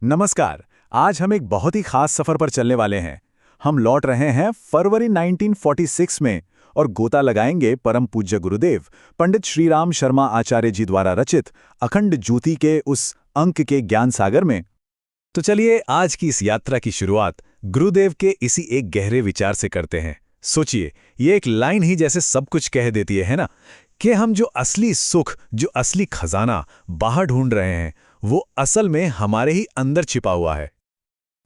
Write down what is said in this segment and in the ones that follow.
नमस्कार। आज हम एक बहुत ही खास सफर पर चलने वाले हैं। हम लौट रहे हैं फरवरी 1946 में और गोता लगाएंगे परम पूज्य गुरुदेव पंडित श्रीराम शर्मा आचार्य जी द्वारा रचित अखंड ज्योति के उस अंक के ज्ञान सागर में। तो चलिए आज की इस यात्रा की शुरुआत गुरुदेव के इसी एक गहरे विचार से करते हैं। सोचिए, ये एक लाइन ही जैसे सब कुछ कह देती है ना, कि हम जो असली सुख, जो असली खजाना बाहर ढूंढ रहे हैं, वो असल में हमारे ही अंदर छिपा हुआ है।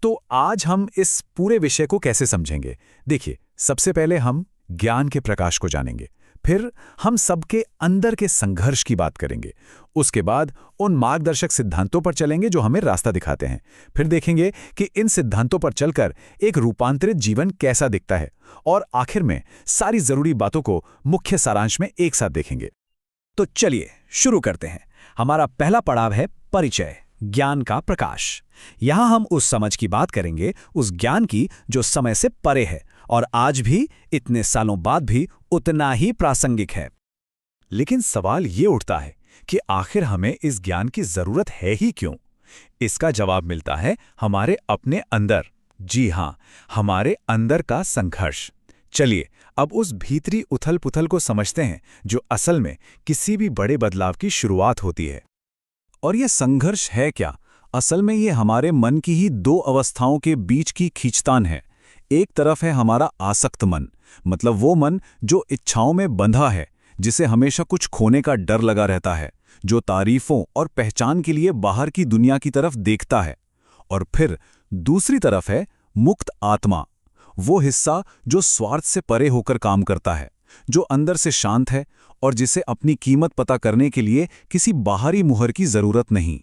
तो आज हम इस पूरे विषय को कैसे समझेंगे? देखिए, सबसे पहले हम ज्ञान के प्रकाश को जानेंगे, फिर हम सबके अंदर के संघर्ष की बात करेंगे, उसके बाद उन मार्गदर्शक सिद्धांतों पर चलेंगे जो हमें रास्ता दिखाते हैं, फिर देखेंगे कि इन सिद्धांतों पर चलकर एक रूपांतरित जीवन कैसा दिखता है, और आखिर में सारी जरूरी बातों को मुख्य सारांश में एक साथ देखेंगे। तो चलिए शुरू करते हैं। हमारा पहला पड़ाव है परिचय, ज्ञान का प्रकाश। यहां हम उस समझ की बात करेंगे, उस ज्ञान की जो समय से परे है और आज भी इतने सालों बाद भी उतना ही प्रासंगिक है। लेकिन सवाल ये उठता है कि आखिर हमें इस ज्ञान की जरूरत है ही क्यों? इसका जवाब मिलता है हमारे अपने अंदर। जी हां, हमारे अंदर का संघर्ष। चलिए अब उस भीतरी उथल-पुथल को समझते हैं जो असल में किसी भी बड़े बदलाव की शुरुआत होती है। और ये संघर्ष है क्या? असल में ये हमारे मन की ही दो अवस्थाओं के बीच की खींचतान है। एक तरफ है हमारा आसक्त मन, मतलब वो मन जो इच्छाओं में बंधा है, जिसे हमेशा कुछ खोने का डर लगा रहता है, जो तारीफों और पहचान के लिए बाहर की दुनिया की तरफ देखता है। और फिर दूसरी तरफ है मुक्त आत्मा, वो हिस्सा जो स्वार्थ से परे होकर काम करता है, जो अंदर से शांत है और जिसे अपनी कीमत पता करने के लिए किसी बाहरी मुहर की जरूरत नहीं।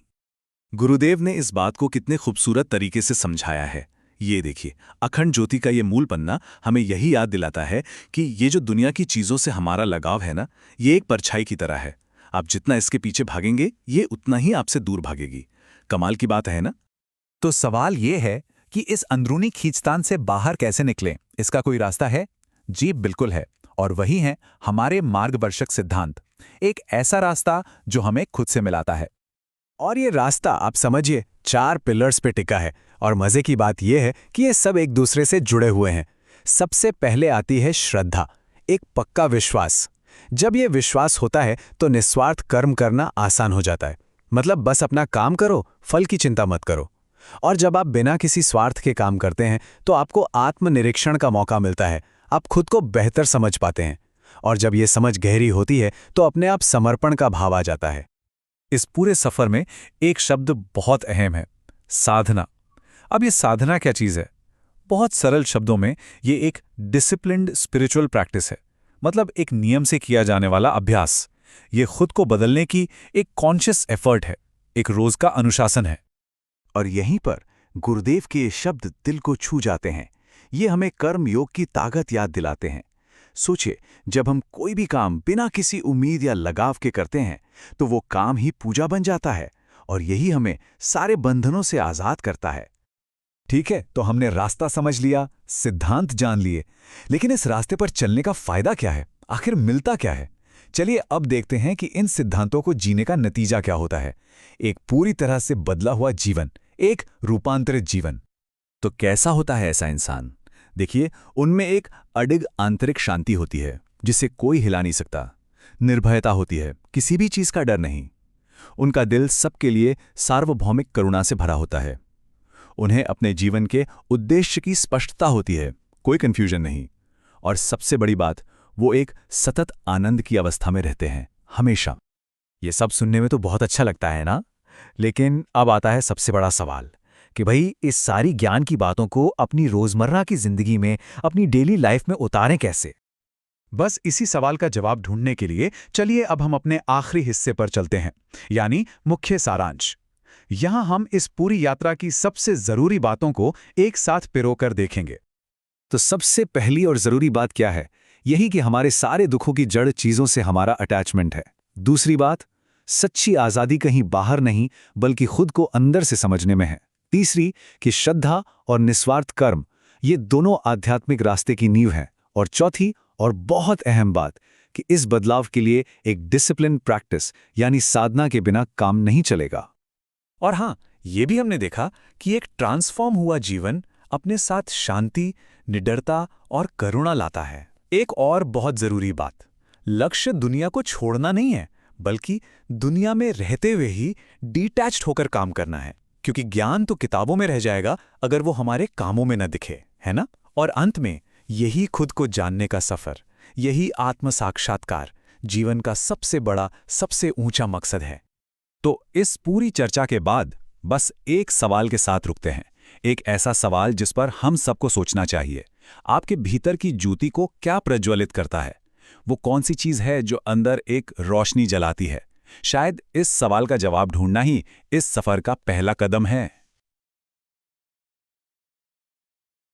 गुरुदेव ने इस बात को कितने खूबसूरत तरीके से समझाया है। ये देखिए, अखंड ज्योति का ये मूल पन्ना हमें यही याद दिलाता है कि ये जो दुनिया की चीजों से हमारा लगाव है ना, ये एक परछाई की तरह है। आप जितना इसके पीछे भागेंगे, ये उतना ही आपसे दूर भागेगी। कमाल की बात है ना? तो सवाल ये है कि इस अंदरूनी खींचतान से बाहर कैसे निकलें? इसका कोई रास्ता है? जी बिल्कुल है, और वही है हमारे मार्गदर्शक सिद्धांत। एक ऐसा रास्ता जो हमें खुद से मिलाता है। और ये रास्ता आप समझिए 4 पिलर्स पे टिका है, और मजे की बात यह है कि ये सब एक दूसरे से जुड़े हुए हैं। सबसे पहले आती है श्रद्धा, एक पक्का विश्वास। जब ये विश्वास होता है तो निस्वार्थ कर्म करना आसान हो जाता है। मतलब बस अपना काम करो, फल की चिंता मत करो। और जब आप बिना किसी स्वार्थ के काम करते हैं तो आपको आत्मनिरीक्षण का मौका मिलता है। आप खुद को बेहतर समझ पाते हैं, और जब ये समझ गहरी होती है तो अपने आप समर्पण का भाव आ जाता है। इस पूरे सफर में एक शब्द बहुत अहम है, साधना। अब ये साधना क्या चीज़ है? बहुत सरल शब्दों में ये एक डिसिप्लिन्ड स्पिरिचुअल प्रैक्टिस है। मतलब एक नियम से किया जाने वाला अभ्यास। ये खुद को बदलने की एक कॉन्शियस एफर्ट है, एक रोज का अनुशासन है। और यहीं पर गुरुदेव के ये शब्द दिल को छू जाते हैं। ये हमें कर्म योग की ताकत याद दिलाते हैं। सोचिए, जब हम कोई भी काम बिना किसी उम्मीद या लगाव के करते हैं तो वो काम ही पूजा बन जाता है, और यही हमें सारे बंधनों से आजाद करता है। ठीक है, तो हमने रास्ता समझ लिया, सिद्धांत जान लिए, लेकिन इस रास्ते पर चलने का फायदा क्या है? आखिर मिलता क्या है? चलिए अब देखते हैं कि इन सिद्धांतों को जीने का नतीजा क्या होता है। एक पूरी तरह से बदला हुआ जीवन, एक रूपांतरित जीवन। तो कैसा होता है ऐसा इंसान? देखिए, उनमें एक अडिग आंतरिक शांति होती है जिसे कोई हिला नहीं सकता। निर्भयता होती है, किसी भी चीज का डर नहीं। उनका दिल सबके लिए सार्वभौमिक करुणा से भरा होता है। उन्हें अपने जीवन के उद्देश्य की स्पष्टता होती है, कोई कंफ्यूजन नहीं। और सबसे बड़ी बात, वो एक सतत आनंद की अवस्था में रहते हैं, हमेशा। ये सब सुनने में तो बहुत अच्छा लगता है ना? लेकिन अब आता है सबसे बड़ा सवाल कि भाई इस सारी ज्ञान की बातों को अपनी रोजमर्रा की जिंदगी में, अपनी डेली लाइफ में उतारें कैसे? बस इसी सवाल का जवाब ढूंढने के लिए चलिए अब हम अपने आखिरी हिस्से पर चलते हैं, यानी मुख्य सारांश। यहां हम इस पूरी यात्रा की सबसे जरूरी बातों को एक साथ पिरोकर देखेंगे। तो सबसे पहली और जरूरी बात क्या है? यही कि हमारे सारे दुखों की जड़ चीजों से हमारा अटैचमेंट है। दूसरी बात, सच्ची आजादी कहीं बाहर नहीं बल्कि खुद को अंदर से समझने में है। तीसरी कि श्रद्धा और निस्वार्थ कर्म, ये दोनों आध्यात्मिक रास्ते की नींव हैं। और चौथी और बहुत अहम बात कि इस बदलाव के लिए एक डिसिप्लिन प्रैक्टिस यानी साधना के बिना काम नहीं चलेगा। और हाँ, ये भी हमने देखा कि एक ट्रांसफॉर्म हुआ जीवन अपने साथ शांति, निडरता और करुणा लाता है। एक और बहुत जरूरी बात, लक्ष्य दुनिया को छोड़ना नहीं है, बल्कि दुनिया में रहते हुए ही डिटैच्ड होकर काम करना है, क्योंकि ज्ञान तो किताबों में रह जाएगा अगर वो हमारे कामों में न दिखे, है ना? और अंत में यही खुद को जानने का सफर, यही आत्म साक्षात्कार जीवन का सबसे बड़ा, सबसे ऊंचा मकसद है। तो इस पूरी चर्चा के बाद बस एक सवाल के साथ रुकते हैं, एक ऐसा सवाल जिस पर हम सबको सोचना चाहिए। आपके भीतर की ज्योति को क्या प्रज्वलित करता है? वो कौन सी चीज है जो अंदर एक रोशनी जलाती है? शायद इस सवाल का जवाब ढूंढना ही इस सफर का पहला कदम है।